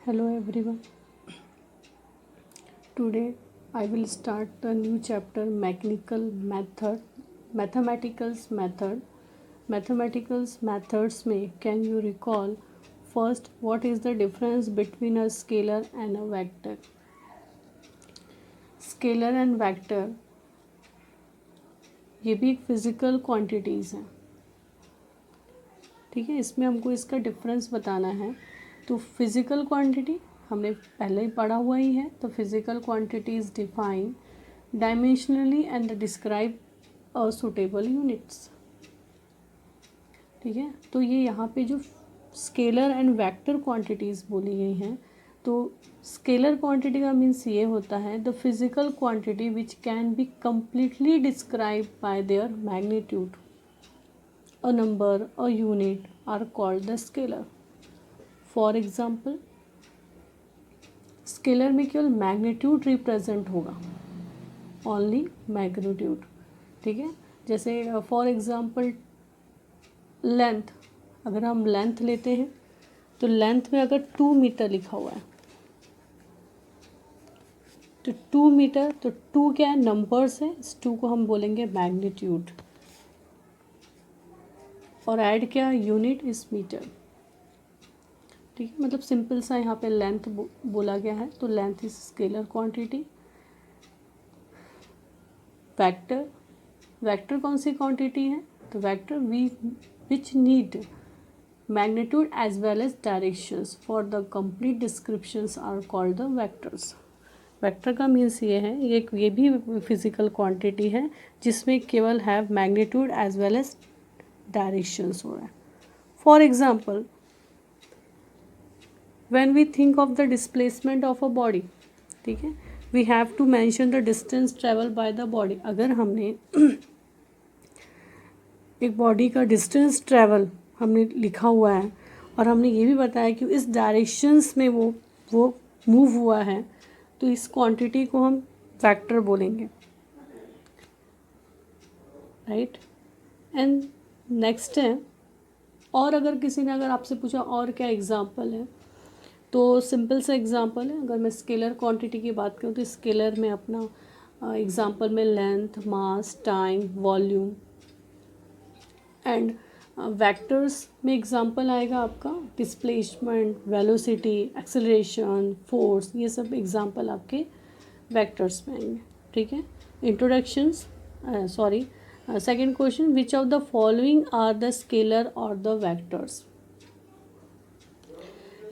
Hello everyone. Today I will start a new chapter mathematicals method. Mathematicals methods में can you recall first what is the difference between a scalar and a vector? Scalar and vector ये भी एक physical quantities हैं, ठीक है। इसमें हमको इसका डिफरेंस बताना है। तो फिजिकल क्वांटिटी हमने पहले ही पढ़ा हुआ ही है। तो physical quantity is define dimensionally and describe a suitable units, ठीक है। तो ये यहाँ पे जो स्केलर एंड वेक्टर क्वांटिटीज़ बोली गई हैं, तो स्केलर क्वांटिटी का मीन्स ये होता है the physical quantity which can be completely describe by there magnitude. A number, a unit are called the scalar. For example, scalar में केवल मैग्नीट्यूड रिप्रेजेंट होगा, ओनली मैग्नीट्यूड, ठीक है। जैसे फॉर एग्जांपल लेंथ, अगर हम लेंथ लेते हैं तो लेंथ में अगर 2 मीटर लिखा हुआ है तो 2 मीटर, तो 2 क्या है, नंबर्स है, इस 2 को हम बोलेंगे मैग्नीट्यूड, और ऐड क्या, यूनिट इज मीटर, ठीक है। मतलब सिंपल सा यहाँ पे लेंथ बोला गया है, तो length is scalar quantity. Vector, vector कौन सी क्वांटिटी है, तो vector we which need magnitude as well as directions for the complete descriptions are called the vectors. Vector का मीन्स ये है, ये भी फिजिकल क्वांटिटी है जिसमें केवल have magnitude as well as directions हो रहा है। For example when we think of the displacement of a body, ठीक है, we have to mention the distance travel by the body। अगर हमने एक बॉडी का डिस्टेंस ट्रेवल हमने लिखा हुआ है और हमने ये भी बताया कि इस डायरेक्शंस में वो मूव हुआ है, तो इस क्वांटिटी को हम वेक्टर बोलेंगे, राइट। एंड नेक्स्ट है, और अगर किसी ने अगर आपसे पूछा और क्या एग्जाम्पल है, तो सिंपल सा एग्जांपल है। अगर मैं स्केलर क्वांटिटी की बात करूँ तो स्केलर में अपना एग्जांपल में length, mass, time, volume, and vectors में एग्जांपल आएगा आपका डिस्प्लेसमेंट, वेलोसिटी, एक्सेलरेशन, फोर्स, ये सब एग्जांपल आपके वेक्टर्स में आएंगे, ठीक है। Introductions, second question, which of the following are the scalar और द वेक्टर्स।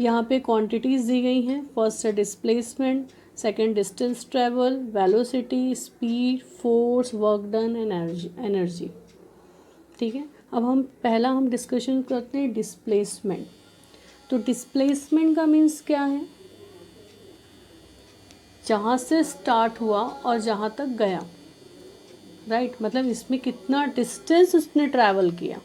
यहाँ पे क्वांटिटीज़ दी गई हैं। फर्स्ट है displacement, second distance travel, velocity, speed, force, work done and energy, ठीक है। अब हम डिस्कशन करते हैं डिस्प्लेसमेंट। तो डिस्प्लेसमेंट का मीन्स क्या है, जहाँ से स्टार्ट हुआ और जहाँ तक गया, राइट। मतलब इसमें कितना डिस्टेंस उसने ट्रैवल किया।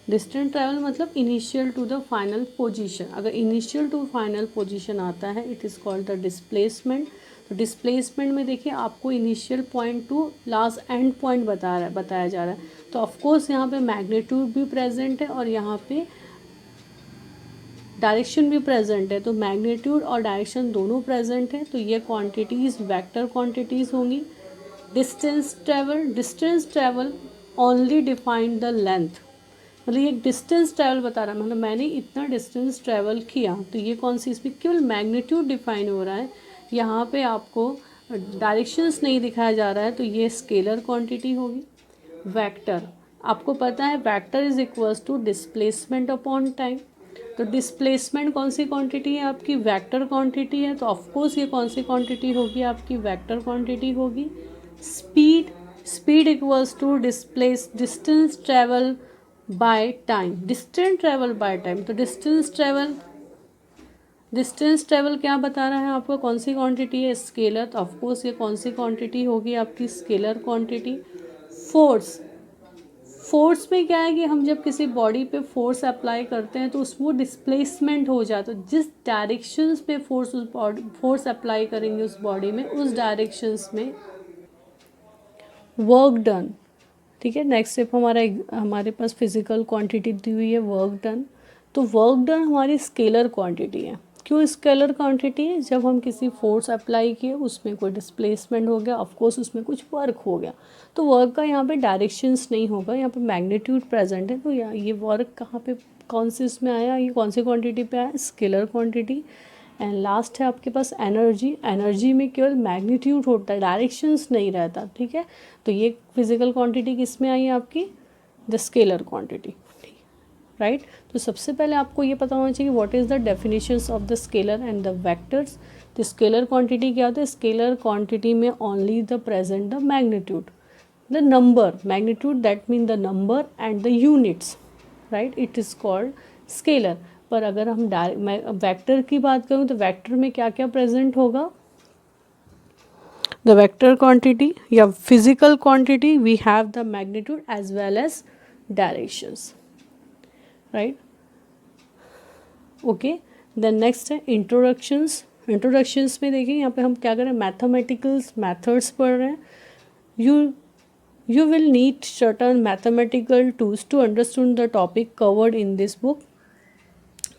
डिस्टेंस ट्रैवल मतलब initial to the final position. अगर इनिशियल टू फाइनल पोजीशन आता है it is called the displacement. तो डिस्प्लेसमेंट में देखिए आपको initial point to last end point बताया जा रहा है। तो ऑफकोर्स यहाँ पे मैग्नीट्यूड भी प्रेजेंट है और यहाँ पे डायरेक्शन भी प्रेजेंट है। तो मैग्नीट्यूड और डायरेक्शन दोनों प्रेजेंट है, तो ये क्वान्टिटीज़ वेक्टर क्वान्टिटीज़ होंगी। Distance travel only defined the length, मतलब ये डिस्टेंस ट्रैवल बता रहा है, मतलब मैंने इतना डिस्टेंस ट्रैवल किया, तो ये कौन सी, इसमें केवल मैग्नीट्यूड डिफाइन हो रहा है। यहाँ पे आपको डायरेक्शंस नहीं दिखाया जा रहा है, तो ये स्केलर क्वांटिटी होगी। वेक्टर, आपको पता है vector is equals to displacement upon time. तो डिस्प्लेसमेंट कौन सी क्वांटिटी है आपकी, वेक्टर क्वांटिटी है, तो ऑफकोर्स ये कौन सी क्वांटिटी होगी आपकी, वेक्टर क्वांटिटी होगी। Speed equals to distance travel by time, distance travel by time. तो डिस्टेंस ट्रैवल क्या बता रहा है आपको, कौन सी क्वांटिटी है, स्केलर। तो ऑफकोर्स ये कौन सी क्वांटिटी होगी आपकी, स्केलर क्वांटिटी। फोर्स में क्या है कि हम जब किसी बॉडी पे फोर्स अप्लाई करते हैं तो उसमें डिस्प्लेसमेंट हो जाता है। जिस डायरेक्शंस पे फोर्स अप्लाई करेंगे उस बॉडी में, उस डायरेक्शंस में वर्क डन, ठीक है। नेक्स्ट स्टेप हमारे पास फिजिकल क्वांटिटी दी हुई है वर्क डन। तो वर्क डन हमारी स्केलर क्वांटिटी है, क्यों स्केलर क्वांटिटी है? जब हम किसी फोर्स अप्लाई किए, उसमें कोई डिस्प्लेसमेंट हो गया, ऑफ कोर्स उसमें कुछ वर्क हो गया, तो वर्क का यहाँ पे डायरेक्शंस नहीं होगा, यहाँ पे मैग्नीट्यूड प्रेजेंट है। तो यहाँ ये वर्क कहाँ पे, कौन से इसमें आया, ये कौन सी क्वांटिटी पे आया? Scalar quantity. एंड लास्ट है आपके पास एनर्जी। एनर्जी में केवल मैग्नीट्यूड होता है, डायरेक्शंस नहीं रहता, ठीक है। तो ये फिजिकल क्वांटिटी किस में आई है आपकी? The scalar quantity, right. तो सबसे पहले आपको ये पता होना चाहिए what is the definitions of the scalar and the vectors. तो स्केलर क्वांटिटी क्या होता है? स्केलर क्वांटिटी में only the present the magnitude, the number, magnitude that mean the number and the units, right, it is called scalar. पर अगर हम vector की बात करूँ तो वेक्टर में क्या क्या प्रेजेंट होगा? द वेक्टर क्वांटिटी या physical quantity, we have the magnitude as well as directions, right. Okay, then next है इंट्रोडक्शंस। इंट्रोडक्शंस में देखिए यहाँ पे हम क्या कर रहे हैं? मैथमेटिकल्स मेथड्स पढ़ रहे हैं। You will need certain mathematical tools to understand the topic covered in this book,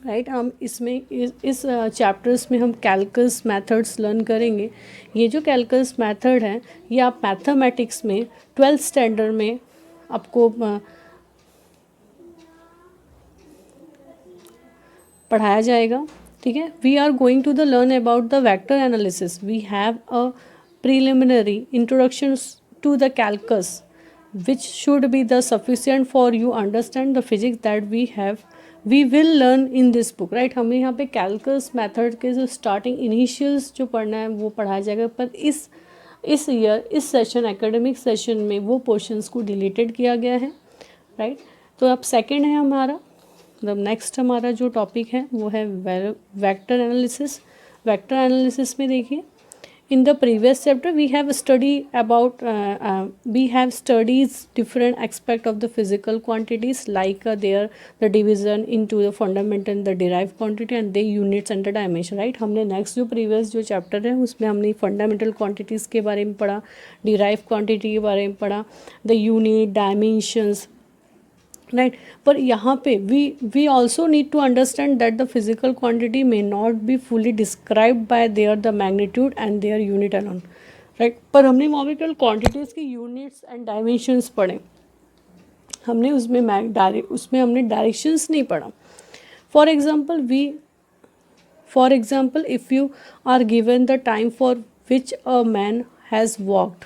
right. हम इसमें इस चैप्टर्स में हम कैलकुलस मेथड्स लर्न करेंगे। ये जो कैलकुलस मेथड है ये आप मैथमेटिक्स में 12th स्टैंडर्ड में आपको पढ़ाया जाएगा, ठीक है। We are going to the learn about the vector analysis. We have a preliminary introduction to the calculus which should be the sufficient for you understand the physics that we will learn in this book, right। हमें यहाँ पे calculus method के जो starting initials जो पढ़ना है वो पढ़ाया जाएगा, पर इस ईयर इस सेशन एकेडमिक सेशन में वो पोर्शंस को डिलीटेड किया गया है, राइट। तो अब सेकंड है हमारा, मतलब नेक्स्ट हमारा जो टॉपिक है वो है वेक्टर एनालिसिस। वेक्टर एनालिसिस में देखिए, in the previous chapter we have studied different aspect of the physical quantities like the division into the fundamental and the derived quantity and their units and the dimension, right। हमने next जो previous जो chapter है उसमें हमने fundamental quantities के बारे में पढ़ा, डिराइव क्वांटिटी के बारे में पढ़ा, द यूनिट डायमेंशंस, राइट। पर यहाँ पे we also need to understand that the physical quantity may not be fully described by their the magnitude and their unit alone, right. पर हमने वहाँ पे केवल क्वांटिटीज़ की यूनिट्स एंड डायमेंशंस पढ़े, हमने उसमें हमने डायरेक्शंस नहीं पढ़ा। For example if you are given the time for which a man has walked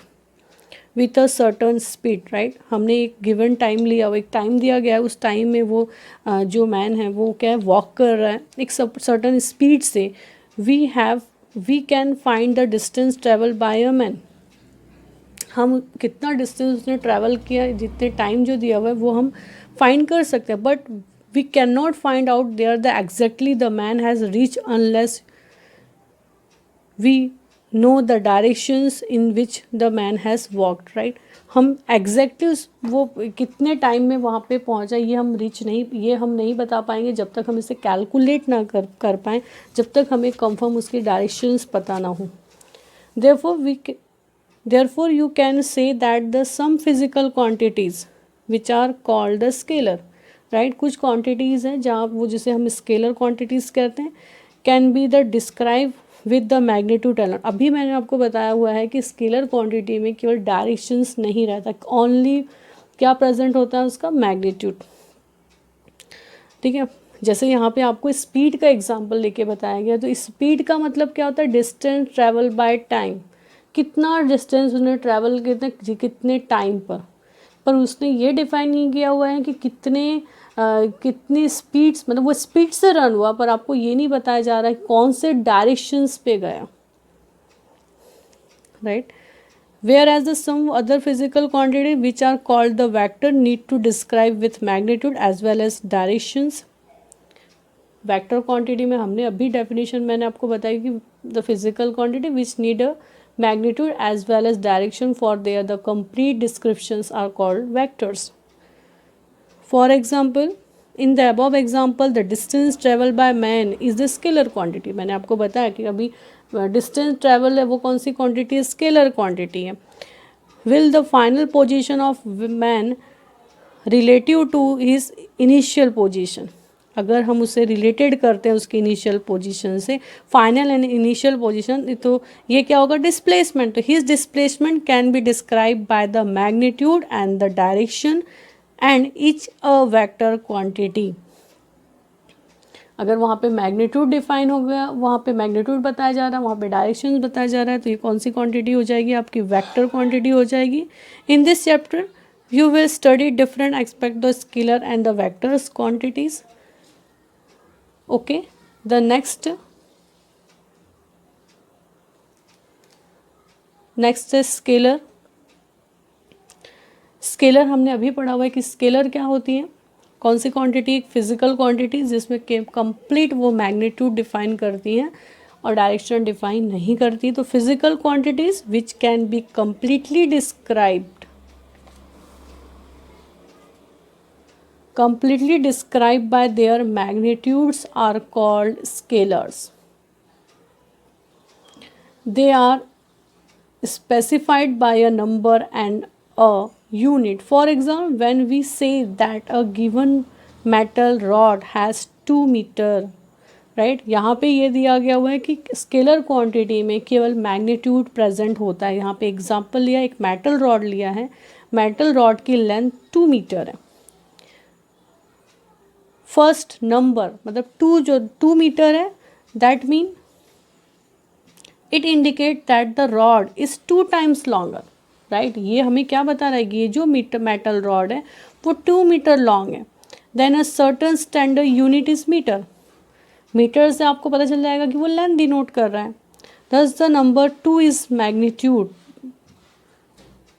with a certain speed, right. हमने एक गिवन टाइम लिया, वो एक टाइम दिया गया है, उस टाइम में वो जो मैन है वो क्या है, वॉक कर रहा है एक सर्टन स्पीड से। We can find the distance travel by a man. हम कितना डिस्टेंस उसने ट्रैवल किया, जितने टाइम जो दिया हुआ है वो हम फाइंड कर सकते हैं, but we can not find out there the exactly the man has reach unless we know the directions in which the man has walked, right. हम एग्जैक्टली वो कितने टाइम में वहाँ पे पहुँचा ये हम नहीं बता पाएंगे जब तक हम इसे कैलकुलेट ना कर पाएँ, जब तक हमें कंफर्म उसकी डायरेक्शंस पता ना हो। Therefore you can say that the some physical quantities which are called the scalar, right। कुछ क्वांटिटीज़ हैं जहाँ वो जिसे हम स्केलर क्वांटिटीज़ कहते हैं, can be the describe with the magnitude alone. अभी मैंने आपको बताया हुआ है कि स्केलर क्वांटिटी में केवल डायरेक्शंस नहीं रहता, ओनली क्या प्रेजेंट होता है, उसका मैग्नीट्यूड, ठीक है। जैसे यहाँ पे आपको स्पीड का एग्जांपल लेके बताया गया, तो स्पीड का मतलब क्या होता है? डिस्टेंस ट्रैवल बाय टाइम, कितना डिस्टेंस उसने ट्रैवल कितने टाइम पर उसने ये डिफाइन नहीं किया हुआ है कि कितनी स्पीड्स, मतलब वो स्पीड से रन हुआ, पर आपको ये नहीं बताया जा रहा है कौन से डायरेक्शंस पे गया, right. Where as the some other physical quantity which are called the vector need to describe with magnitude as well as directions. Vector quantity में हमने अभी डेफिनेशन मैंने आपको बताई कि the physical quantity which need a magnitude as well as direction for their the complete descriptions are called vectors. For example, in the above example the distance traveled by man is the scalar quantity। मैंने आपको बताया कि अभी distance travel है वो कौन सी quantity है, scalar quantity है। Will the final position of man relative to his initial position, अगर हम उसे रिलेटेड करते हैं उसकी इनिशियल पोजीशन से, फाइनल एंड इनिशियल पोजीशन, तो ये क्या होगा, डिस्प्लेसमेंट। तो his displacement can be describe by the magnitude and the direction and each a vector quantity. अगर वहाँ पे मैग्नीट्यूड डिफाइन हो गया, वहाँ पे मैग्नीट्यूड बताया जा रहा है, वहाँ पे डायरेक्शन बताया जा रहा है, तो ये कौन सी क्वांटिटी हो जाएगी, आपकी वेक्टर क्वांटिटी हो जाएगी। In this chapter you will study different aspect the scalar and the vectors quantities. Okay, the next है स्केलर। स्केलर हमने अभी पढ़ा हुआ है कि स्केलर क्या होती है, कौन सी क्वांटिटी, एक फिजिकल क्वांटिटी जिसमें कंप्लीट वो मैग्नीट्यूड डिफाइन करती हैं और डायरेक्शन डिफाइन नहीं करती। तो physical quantities which can be completely described by their magnitudes are called scalars. They are specified by a number and a unit. For example, when we say that a given metal rod has 2 meter, right, यहाँ पे ये दिया गया हुआ है कि scalar quantity में केवल मैग्नीट्यूड प्रेजेंट होता है। यहाँ पे एग्जांपल लिया, एक मेटल रॉड लिया है, मेटल रॉड की लेंथ 2 मीटर है। फर्स्ट नंबर मतलब 2, जो 2 मीटर है, that mean it indicate that the rod is 2 times longer, right. ये हमें क्या बता रहा है कि ये जो मेटल रॉड है वो 2 मीटर लॉन्ग है। Then a certain standard unit is metre. Metre से आपको पता चल जाएगा कि वो लेंथ डिनोट कर रहा है। दस द नंबर 2 इज़ मैग्नीट्यूड।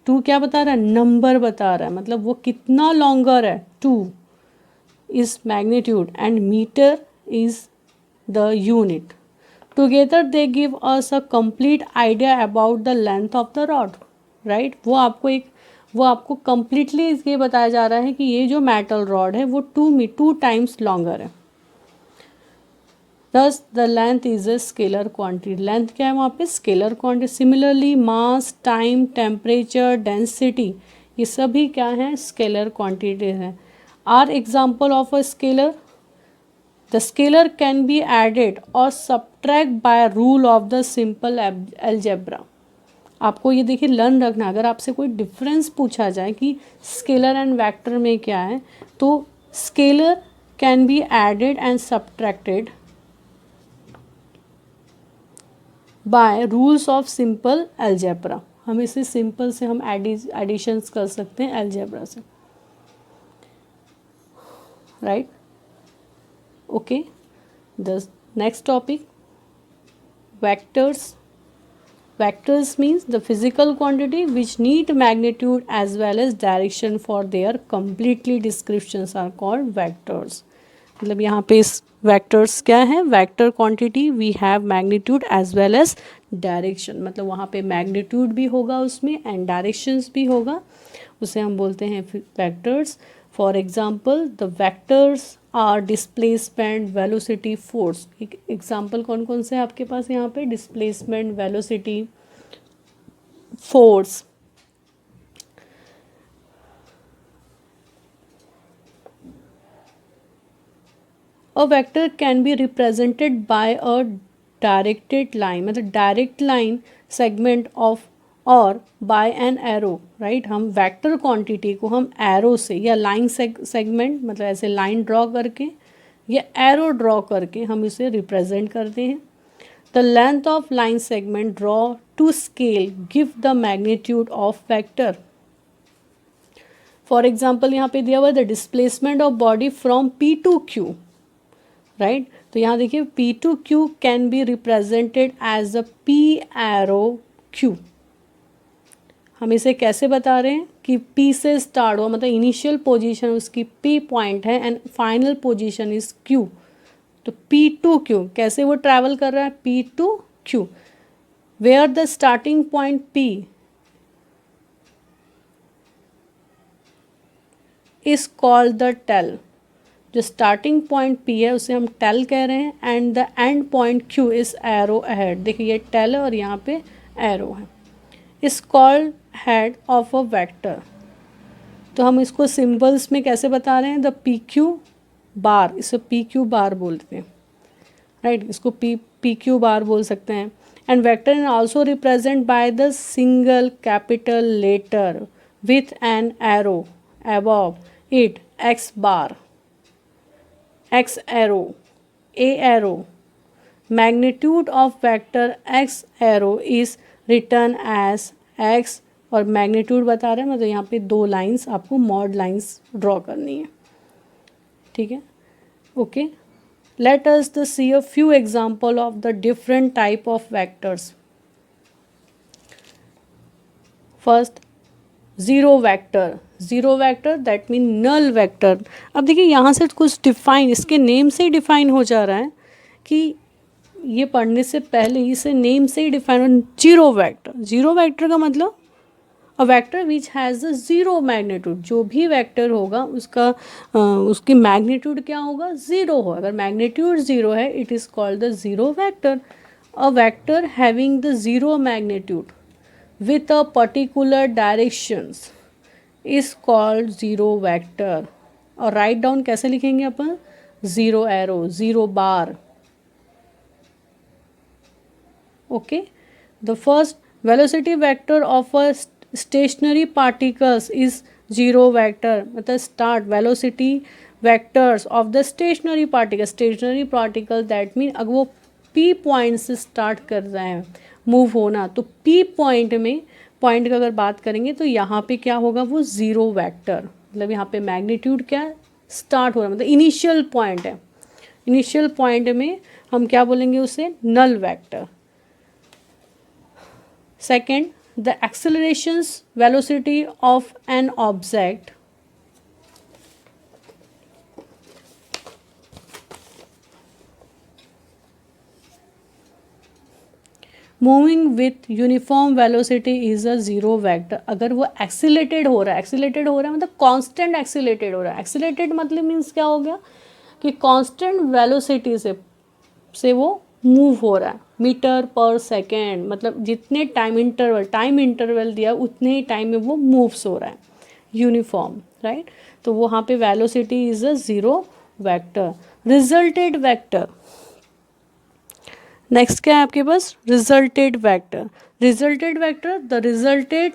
2 क्या बता रहा है, नंबर बता रहा है, मतलब वो कितना लॉन्गर है, 2 is magnitude and meter is the unit. Together they give us a complete idea about the length of the rod, right? वो आपको completely ये बताया जा रहा है कि ये जो metal rod है वो 2 times longer है। Thus the length is a scalar quantity. Length क्या है वहाँ पे, scalar quantity. Similarly mass, time, temperature, density, ये सभी क्या है, scalar quantity है। Are example of a scalar? The scalar can be added or subtract by a rule of the simple algebra. आपको ये देखिए लर्न रखना, अगर आपसे कोई डिफरेंस पूछा जाए कि स्केलर एंड वेक्टर में क्या है, तो scalar can be added and subtracted by rules of simple algebra. हम इसे सिंपल से हम एडिशंस कर सकते हैं अलजेब्रा से, right? Okay, the next topic, vectors. Vectors means the physical quantity which need magnitude as well as direction for their completely descriptions are called vectors. मतलब यहाँ पे इस vectors क्या है, vector quantity we have magnitude as well as direction, मतलब वहाँ पे magnitude भी होगा उसमें and directions भी होगा, उसे हम बोलते हैं vectors. For example, the vectors are displacement, velocity, force. Example कौन कौन से आपके पास यहाँ पे, displacement, velocity, force. A vector can be represented by a directed line, मतलब डायरेक्ट लाइन सेगमेंट ऑफ और बाय एन एरो, राइट। हम वेक्टर क्वांटिटी को हम एरो से या लाइन सेगमेंट मतलब ऐसे लाइन ड्रॉ करके या एरो ड्रॉ करके हम इसे रिप्रेजेंट करते हैं। The length of line segment draw to scale give the magnitude of vector. For example यहाँ पे दिया हुआ the displacement of body from P to Q, right. तो यहाँ देखिए P to Q can be represented as a P arrow Q। हम इसे कैसे बता रहे हैं कि P से स्टार्ट हुआ, मतलब इनिशियल पोजीशन उसकी P पॉइंट है and final position is Q। तो P to Q कैसे वो ट्रैवल कर रहा है, P to Q, where the starting point P is called the tail. जो स्टार्टिंग पॉइंट P है उसे हम टेल कह रहे हैं and the end point Q is arrowhead. देखिए ये टेल है और यहाँ पे एरो है, is called head of a vector. तो हम इसको सिंबल्स में कैसे बता रहे हैं, द PQ बार, इसे पी क्यू बार बोलते हैं, राइट, इसको पी क्यू बार बोल सकते हैं. And vector is also represent by the single capital letter with an arrow above it, x bar, x arrow, a arrow. Magnitude of vector x arrow is written as x, और magnitude बता रहे हैं मतलब यहाँ पे 2 lines आपको mod lines draw करनी है, ठीक है. Okay, let us to see a few example of the different type of vectors. First, zero vector that mean null vector. अब देखिए यहाँ से कुछ डिफाइन, इसके नेम से ही डिफाइन हो जा रहा है कि ये पढ़ने से पहले ही से नेम से ही डिफाइन. जीरो वेक्टर का मतलब अ vector which has a zero magnitude. जो भी वेक्टर होगा उसका उसकी मैग्नीट्यूड क्या होगा, ज़ीरो हो. अगर मैग्नीट्यूड ज़ीरो है it is called the zero vector. A vector having the zero magnitude with a particular directions is called zero vector. और राइट डाउन कैसे लिखेंगे अपन, zero arrow, zero bar. Okay, the first velocity vector of a stationary particles is zero vector. मतलब start velocity vectors of the stationary particle that mean अगर वो P point से start कर रहे हैं मूव होना, तो पी पॉइंट में, पॉइंट का अगर बात करेंगे तो यहाँ पे क्या होगा, वो ज़ीरो वेक्टर. मतलब यहाँ पे मैग्नीट्यूड क्या स्टार्ट हो रहा है, मतलब इनिशियल पॉइंट है. इनिशियल पॉइंट में हम क्या बोलेंगे उसे, null vector. Second, the acceleration's velocity of an object moving with uniform velocity is a zero vector. अगर वो एक्सीलेटेड हो रहा है मतलब कांस्टेंट एक्सीलेटेड हो रहा है. एक्सीलेटेड मतलब मीन्स क्या हो गया कि कांस्टेंट वेलोसिटी से वो मूव हो रहा है, मीटर पर सेकेंड. मतलब जितने टाइम इंटरवल दिया उतने ही टाइम में वो मूव्स हो रहा है, यूनिफॉर्म, राइट. तो वहाँ पे velocity is a zero vector. Resulted vector, next क्या है आपके पास, resulted vector. The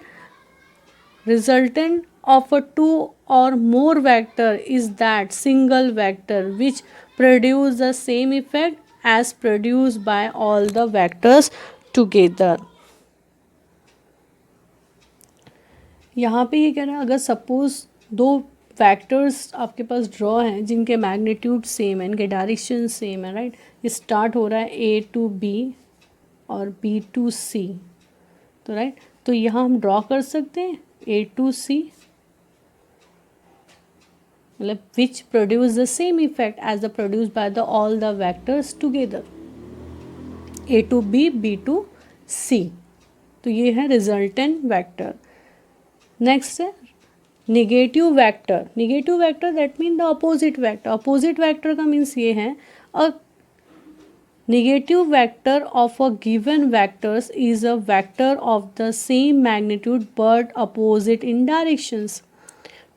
resultant of a two or more vector is that single vector which produce the same effect as produced by all the vectors together. यहाँ पे ये कह रहा है अगर सपोज 2 वैक्टर्स आपके पास ड्रॉ हैं जिनके मैग्नीट्यूड सेम है, इनके डायरेक्शन सेम है, राइट. ये स्टार्ट हो रहा है ए टू बी और बी टू सी, तो राइट. तो यहाँ हम ड्रॉ कर सकते हैं ए टू सी, मतलब which produce the same effect as the produce by the all the vectors together, A to B, B to C. तो ये है रिजल्टेंट वेक्टर. नेक्स्ट है negative vector that mean the opposite vector का means ये है अ negative vector of a given vectors is a vector of the same magnitude but opposite in directions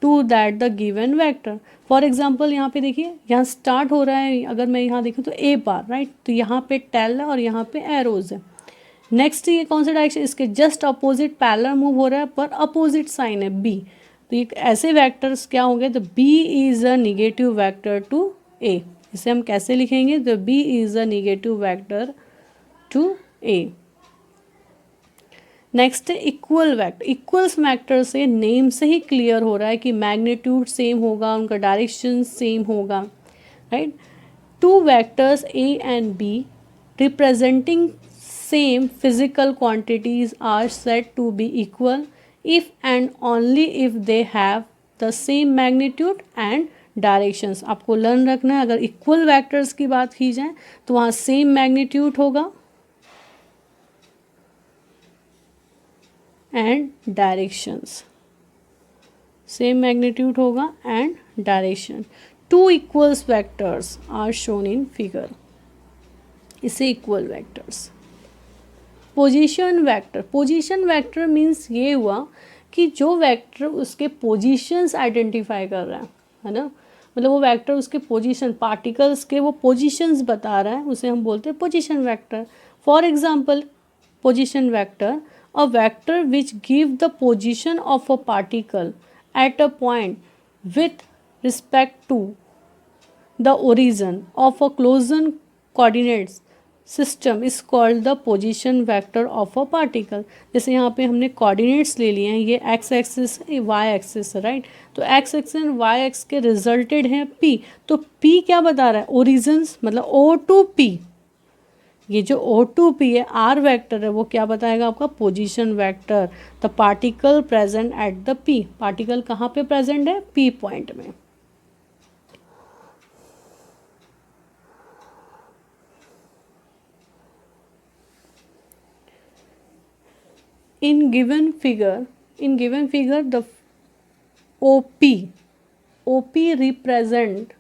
to that the given vector. For example यहाँ पे देखिए, यहाँ start हो रहा है, अगर मैं यहाँ देखूँ तो ए बार, राइट. तो यहाँ पे टेल है और यहाँ पे एरोज है. नेक्स्ट ये कौन सा डायरेक्शन, इसके जस्ट अपोजिट पैरेलल मूव हो रहा है पर अपोजिट साइन है बी. तो ये ऐसे वेक्टर्स क्या होंगे, तो B is a negative vector to A. इसे हम कैसे लिखेंगे, the B is a negative vector to A. Next है इक्वल वेक्टर से नेम से ही क्लियर हो रहा है कि मैग्नीट्यूड सेम होगा, उनका डायरेक्शन सेम होगा, right. 2 vectors a and b representing same physical quantities are said to be equal if and only if they have the same magnitude and directions. आपको लर्न रखना है, अगर इक्वल वेक्टर्स की बात की जाए तो वहाँ सेम मैग्नीट्यूड होगा and directions, and direction. 2 equals vectors are shown in figure. इसे equal vectors. Position vector means ये हुआ कि जो वेक्टर उसके पोजीशंस आइडेंटिफाई कर रहा है ना. मतलब वो वेक्टर उसके पोजीशन, पार्टिकल्स के वो पोजीशंस बता रहा है, उसे हम बोलते हैं position vector. For example position vector, a vector which give the position of a particle at a point with respect to the origin of a closed coordinates system is called the position vector of a particle. जैसे यहाँ पे हमने coordinates ले लिए हैं, ये x axis y axis है, right. तो x axis and y axis के रिजल्टेड हैं p. तो p क्या बता रहा है, ओरिजिन्स मतलब o टू p. ये जो o टू p है, r वेक्टर है, वो क्या बताएगा आपका position vector. The particle present at the p. Particle कहाँ पे प्रेजेंट है, p पॉइंट में. In given figure the OP represent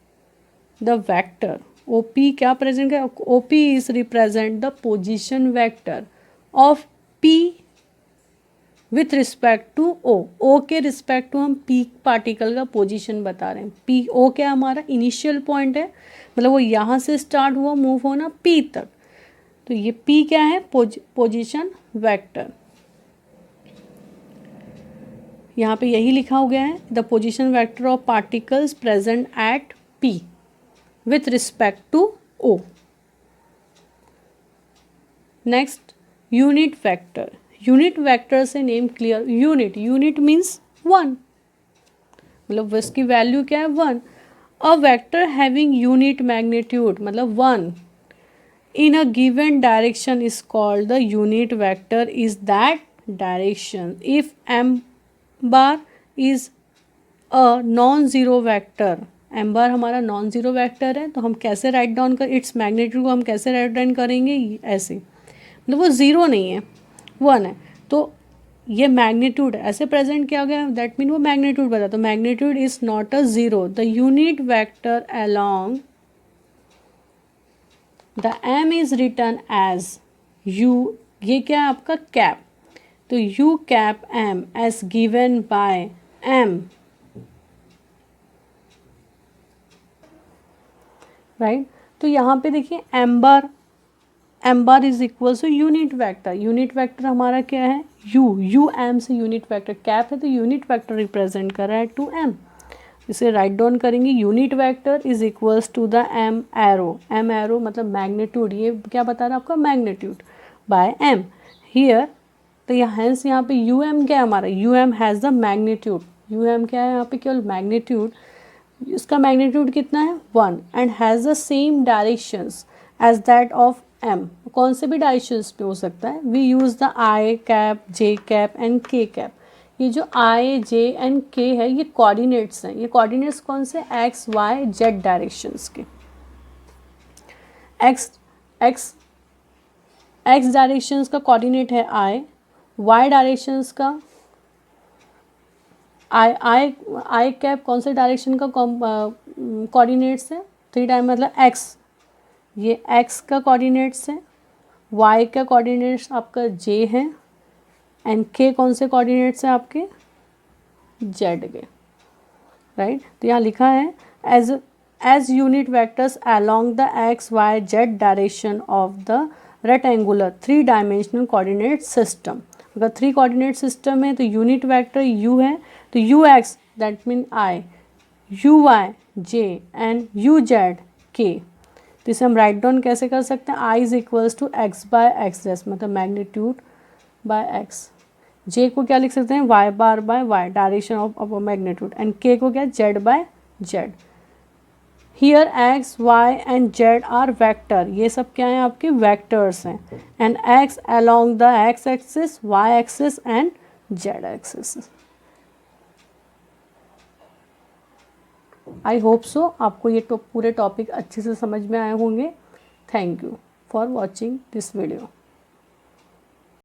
the vector. OP क्या प्रेजेंट है, OP is represent the position vector of P with respect to O. O के respect to हम P particle का position बता रहे हैं. P O क्या हमारा इनिशियल पॉइंट है, मतलब वो यहाँ से स्टार्ट हुआ मूव होना P तक. तो ये P क्या है, पोजीशन वेक्टर. यहाँ पे यही लिखा हो गया है, the position vector of particles present at P with respect to O. Next unit vector. Unit vector से name clear. Unit means one, मतलब इसकी वैल्यू क्या है, one. A vector having unit magnitude मतलब one in a given direction is called the unit vector is that direction. If m bar is a non-zero vector, m bar हमारा non zero vector है, तो हम कैसे write down कर, its magnitude को हम कैसे राइट डाउन करेंगे, ऐसे, मतलब वो ज़ीरो नहीं है, वन है. तो ये मैग्नीट्यूड ऐसे प्रेजेंट किया गया, दैट मीन वो मैग्नीट्यूड बता. तो magnitude is not a zero. The unit vector along the m is written as u. ये क्या है आपका कैप, तो u cap m as given by m, right. तो यहाँ पे देखिए m bar is equal to unit vector. Unit vector हमारा क्या है, u m से यूनिट वेक्टर, कैप है तो यूनिट वेक्टर रिप्रेजेंट कर रहा है टू m. इसे राइट डाउन करेंगे, unit vector is equals to the m arrow मतलब मैग्नीट्यूड. ये क्या बता रहा है आपका, मैग्नीट्यूड बाय m हियर. तो यहाँ पे um क्या है हमारा, um has the magnitude. um क्या है यहाँ पे, केवल मैग्नीट्यूड. इसका मैग्नीट्यूड कितना है, one, and has the same directions as that of m. कौन से भी डायरेक्शंस पे हो सकता है. We use the i cap, j cap and k cap. ये जो i, j एंड k है, ये कोऑर्डिनेट्स हैं. ये कोऑर्डिनेट्स कौन से, x, y, z डायरेक्शंस के. x डायरेक्शंस का कोऑर्डिनेट है i, y डायरेक्शंस का i कैप कौन से डायरेक्शन का कोऑर्डिनेट्स है, थ्री टाइम मतलब x. ये x का कोऑर्डिनेट्स है, y का कोऑर्डिनेट्स आपका j है, एंड k कौन से कोऑर्डिनेट्स हैं आपके, z के, राइट. तो यहाँ लिखा है as unit vectors along the x, y, z direction of the rectangular three dimensional coordinate system. अगर थ्री कोऑर्डिनेट सिस्टम है तो यूनिट वेक्टर u है, तो ux that mean i, uy j and uz k. तो इसे हम right down कैसे कर सकते हैं, i is equals to x by x dash मतलब मैग्नीट्यूड बाय x. j को क्या लिख सकते हैं, y bar by y direction of magnitude, and k को क्या, z by z. Here x, y and z are vector. ये सब क्या है आपके वेक्टर्स हैं. And x along the x axis, y axis and z axis. I hope so आपको ये पूरे टॉपिक अच्छे से समझ में आए होंगे. Thank you for watching this video.